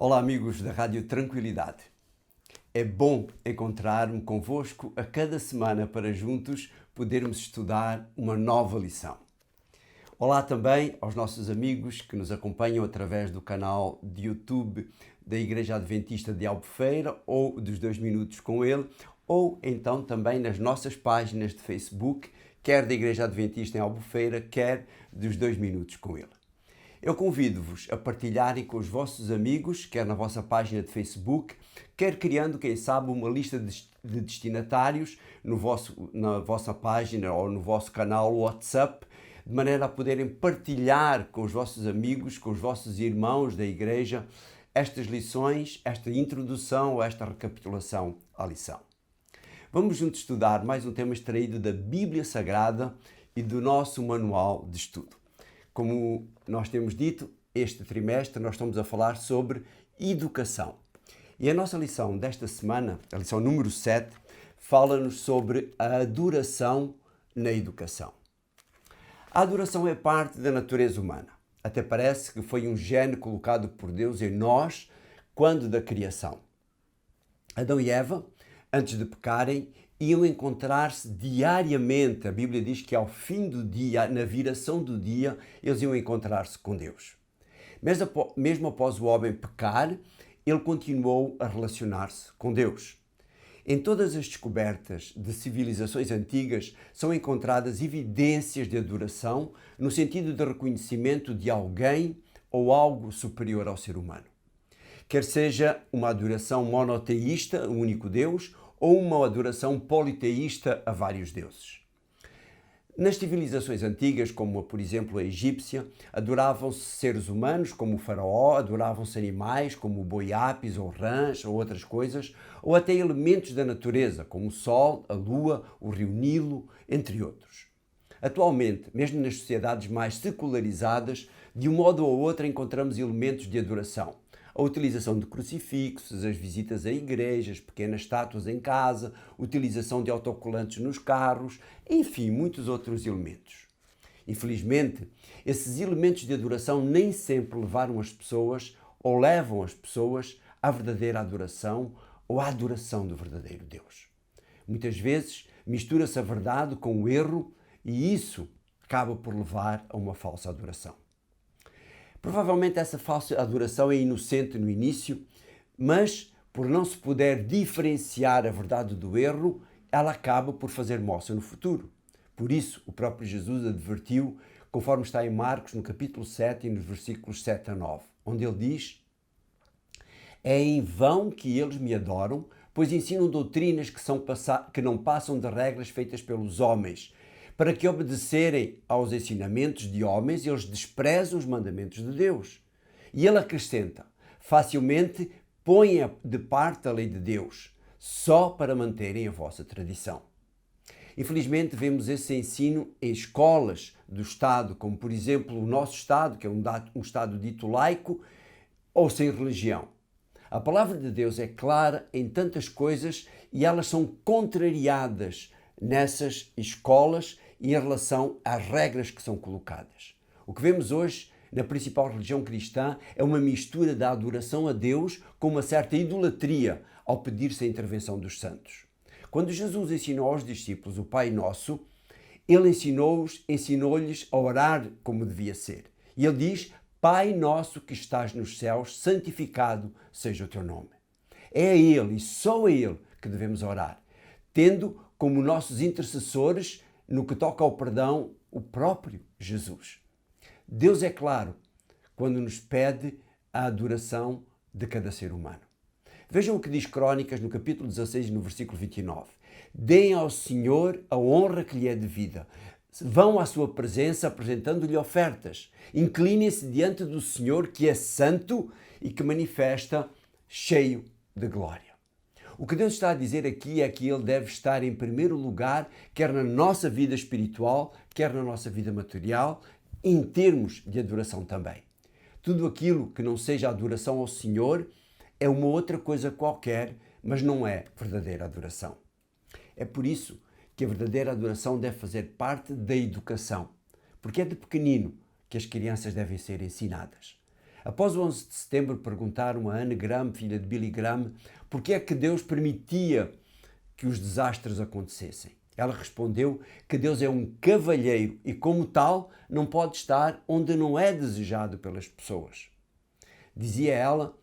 Olá, amigos da Rádio Tranquilidade. É bom encontrar-me convosco a cada semana para juntos podermos estudar uma nova lição. Olá também aos nossos amigos que nos acompanham através do canal de YouTube da Igreja Adventista de Albufeira ou dos 2 Minutos com Ele, ou então também nas nossas páginas de Facebook, quer da Igreja Adventista em Albufeira, quer dos 2 Minutos com Ele. Eu convido-vos a partilharem com os vossos amigos, quer na vossa página de Facebook, quer criando, quem sabe, uma lista de destinatários na vossa página ou no vosso canal WhatsApp, de maneira a poderem partilhar com os vossos amigos, com os vossos irmãos da igreja, estas lições, esta introdução ou esta recapitulação à lição. Vamos juntos estudar mais um tema extraído da Bíblia Sagrada e do nosso manual de estudo. Como nós temos dito, este trimestre nós estamos a falar sobre educação. E a nossa lição desta semana, a lição número 7, fala-nos sobre a adoração na educação. A adoração é parte da natureza humana. Até parece que foi um gene colocado por Deus em nós quando da criação. Adão e Eva, antes de pecarem, iam encontrar-se diariamente. A Bíblia diz que ao fim do dia, na viração do dia, eles iam encontrar-se com Deus. Mesmo após o homem pecar, ele continuou a relacionar-se com Deus. Em todas as descobertas de civilizações antigas são encontradas evidências de adoração no sentido de reconhecimento de alguém ou algo superior ao ser humano. Quer seja uma adoração monoteísta, um único Deus, ou uma adoração politeísta a vários deuses. Nas civilizações antigas, como por exemplo a egípcia, adoravam-se seres humanos, como o faraó, adoravam-se animais, como o boi-apis ou rãs ou outras coisas, ou até elementos da natureza, como o sol, a lua, o rio Nilo, entre outros. Atualmente, mesmo nas sociedades mais secularizadas, de um modo ou outro encontramos elementos de adoração. A utilização de crucifixos, as visitas a igrejas, pequenas estátuas em casa, utilização de autocolantes nos carros, enfim, muitos outros elementos. Infelizmente, esses elementos de adoração nem sempre levaram as pessoas ou levam as pessoas à verdadeira adoração ou à adoração do verdadeiro Deus. Muitas vezes mistura-se a verdade com o erro e isso acaba por levar a uma falsa adoração. Provavelmente essa falsa adoração é inocente no início, mas por não se poder diferenciar a verdade do erro, ela acaba por fazer moça no futuro. Por isso, o próprio Jesus advertiu, conforme está em Marcos, no capítulo 7 e nos versículos 7 a 9, onde ele diz: "É em vão que eles me adoram, pois ensinam doutrinas que não passam de regras feitas pelos homens. Para que obedecerem aos ensinamentos de homens, eles desprezam os mandamentos de Deus." E ele acrescenta: "Facilmente põem de parte a lei de Deus, só para manterem a vossa tradição." Infelizmente, vemos esse ensino em escolas do Estado, como por exemplo o nosso Estado, que é um Estado dito laico ou sem religião. A palavra de Deus é clara em tantas coisas e elas são contrariadas nessas escolas e em relação às regras que são colocadas. O que vemos hoje na principal religião cristã é uma mistura da adoração a Deus com uma certa idolatria ao pedir-se a intervenção dos santos. Quando Jesus ensinou aos discípulos o Pai Nosso, ele ensinou-lhes a orar como devia ser. E ele diz: "Pai nosso que estás nos céus, santificado seja o teu nome." É a Ele e só a Ele que devemos orar, tendo como nossos intercessores, no que toca ao perdão, o próprio Jesus. Deus é claro quando nos pede a adoração de cada ser humano. Vejam o que diz Crônicas no capítulo 16 e no versículo 29. "Deem ao Senhor a honra que lhe é devida. Vão à sua presença apresentando-lhe ofertas. Inclinem-se diante do Senhor, que é santo e que manifesta cheio de glória." O que Deus está a dizer aqui é que Ele deve estar em primeiro lugar, quer na nossa vida espiritual, quer na nossa vida material, em termos de adoração também. Tudo aquilo que não seja adoração ao Senhor é uma outra coisa qualquer, mas não é verdadeira adoração. É por isso que a verdadeira adoração deve fazer parte da educação, porque é de pequenino que as crianças devem ser ensinadas. Após o 11 de setembro, perguntaram a Anne Graham, filha de Billy Graham, por que é que Deus permitia que os desastres acontecessem. Ela respondeu que Deus é um cavalheiro e, como tal, não pode estar onde não é desejado pelas pessoas. Dizia ela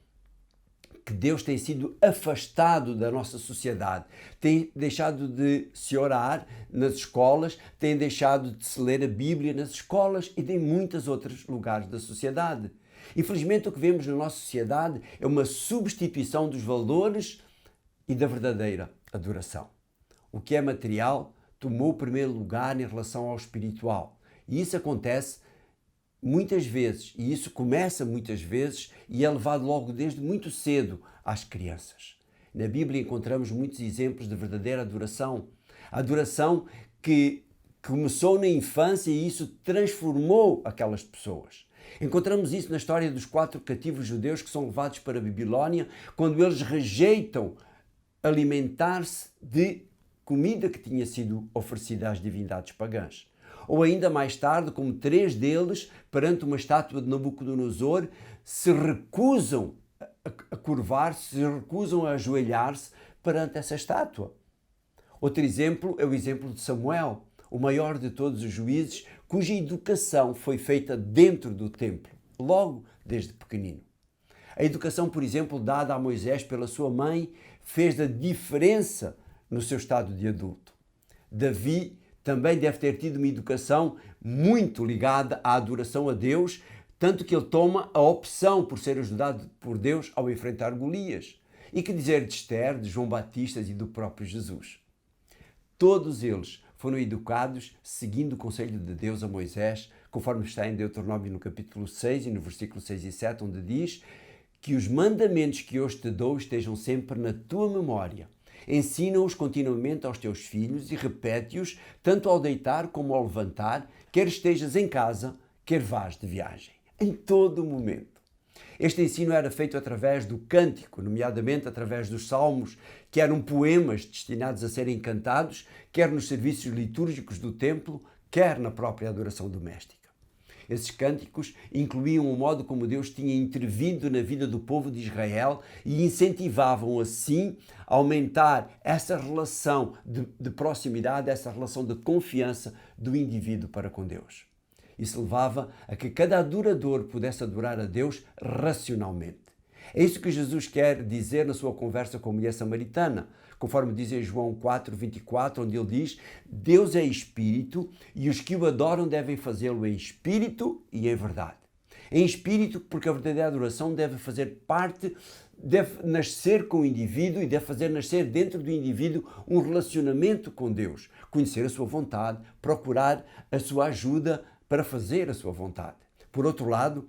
que Deus tem sido afastado da nossa sociedade, tem deixado de se orar nas escolas, tem deixado de se ler a Bíblia nas escolas e em muitos outros lugares da sociedade. Infelizmente, o que vemos na nossa sociedade é uma substituição dos valores e da verdadeira adoração. O que é material tomou o primeiro lugar em relação ao espiritual. E isso acontece muitas vezes, e isso começa muitas vezes e é levado logo desde muito cedo às crianças. Na Bíblia encontramos muitos exemplos de verdadeira adoração. A adoração que começou na infância e isso transformou aquelas pessoas. Encontramos isso na história dos 4 cativos judeus que são levados para a Babilónia, quando eles rejeitam alimentar-se de comida que tinha sido oferecida às divindades pagãs. Ou ainda mais tarde, como 3 deles, perante uma estátua de Nabucodonosor, se recusam a curvar-se, se recusam a ajoelhar-se perante essa estátua. Outro exemplo é o exemplo de Samuel, o maior de todos os juízes, cuja educação foi feita dentro do templo, logo desde pequenino. A educação, por exemplo, dada a Moisés pela sua mãe, fez da diferença no seu estado de adulto. Davi também deve ter tido uma educação muito ligada à adoração a Deus, tanto que ele toma a opção por ser ajudado por Deus ao enfrentar Golias. E que dizer de Esther, de João Batista e do próprio Jesus? Todos eles foram educados seguindo o conselho de Deus a Moisés, conforme está em Deuteronômio no capítulo 6 e no versículo 6 e 7, onde diz que os mandamentos que hoje te dou estejam sempre na tua memória. Ensina-os continuamente aos teus filhos e repete-os tanto ao deitar como ao levantar, quer estejas em casa, quer vás de viagem. Em todo o momento. Este ensino era feito através do cântico, nomeadamente através dos salmos, que eram poemas destinados a serem cantados, quer nos serviços litúrgicos do templo, quer na própria adoração doméstica. Esses cânticos incluíam o modo como Deus tinha intervindo na vida do povo de Israel e incentivavam assim a aumentar essa relação de proximidade, essa relação de confiança do indivíduo para com Deus. Isso levava a que cada adorador pudesse adorar a Deus racionalmente. É isso que Jesus quer dizer na sua conversa com a mulher samaritana, conforme diz em João 4:24, onde ele diz: Deus é espírito e os que o adoram devem fazê-lo em espírito e em verdade. Em espírito, porque a verdadeira adoração deve fazer parte, deve nascer com o indivíduo e deve fazer nascer dentro do indivíduo um relacionamento com Deus, conhecer a sua vontade, procurar a sua ajuda para fazer a sua vontade. Por outro lado,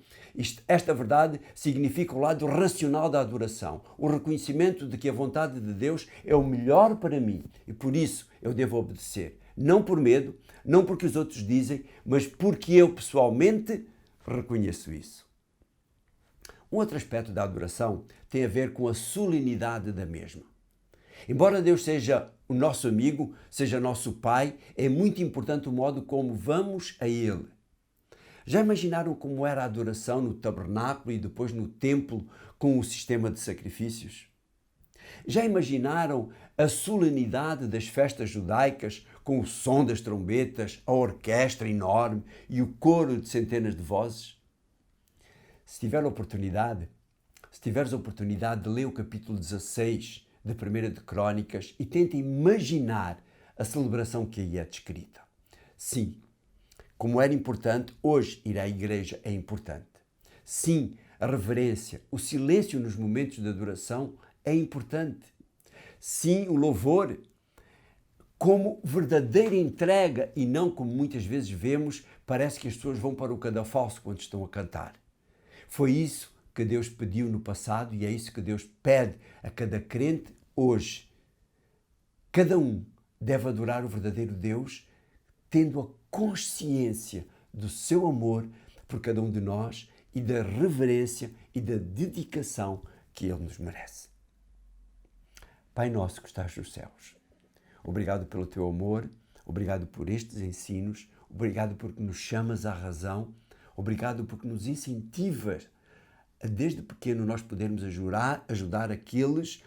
esta verdade significa o lado racional da adoração, o reconhecimento de que a vontade de Deus é o melhor para mim e por isso eu devo obedecer. Não por medo, não porque os outros dizem, mas porque eu pessoalmente reconheço isso. Um outro aspecto da adoração tem a ver com a solenidade da mesma. Embora Deus seja o nosso amigo, seja nosso Pai, é muito importante o modo como vamos a Ele. Já imaginaram como era a adoração no tabernáculo e depois no templo com o sistema de sacrifícios? Já imaginaram a solenidade das festas judaicas com o som das trombetas, a orquestra enorme e o coro de centenas de vozes? Se tiveres a oportunidade de ler o capítulo 16 da 1 de Crônicas e tenta imaginar a celebração que aí é descrita. Sim, como era importante, hoje ir à igreja é importante. Sim, a reverência, o silêncio nos momentos de adoração é importante. Sim, o louvor como verdadeira entrega e não como muitas vezes vemos, parece que as pessoas vão para o cadafalso quando estão a cantar. Foi isso que Deus pediu no passado e é isso que Deus pede a cada crente hoje. Cada um deve adorar o verdadeiro Deus tendo a consciência do seu amor por cada um de nós e da reverência e da dedicação que Ele nos merece. Pai nosso que estás nos céus, obrigado pelo teu amor, obrigado por estes ensinos, obrigado porque nos chamas à razão, obrigado porque nos incentivas desde pequeno nós podermos ajudar aqueles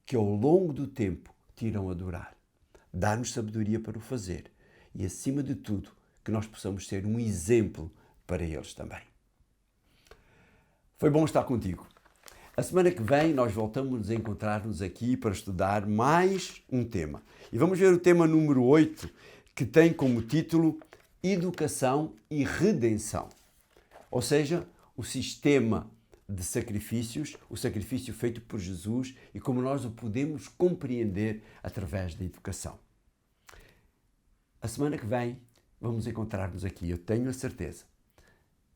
que ao longo do tempo te irão adorar. Dar-nos sabedoria para o fazer e, acima de tudo, que nós possamos ser um exemplo para eles também. Foi bom estar contigo. A semana que vem nós voltamos a encontrar-nos aqui para estudar mais um tema. E vamos ver o tema número 8, que tem como título Educação e Redenção. Ou seja, o sistema de sacrifícios, o sacrifício feito por Jesus e como nós o podemos compreender através da educação. A semana que vem vamos encontrar-nos aqui, eu tenho a certeza.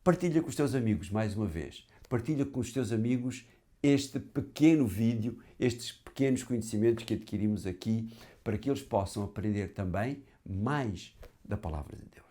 Partilha com os teus amigos mais uma vez. Partilha com os teus amigos este pequeno vídeo, estes pequenos conhecimentos que adquirimos aqui, para que eles possam aprender também mais da Palavra de Deus.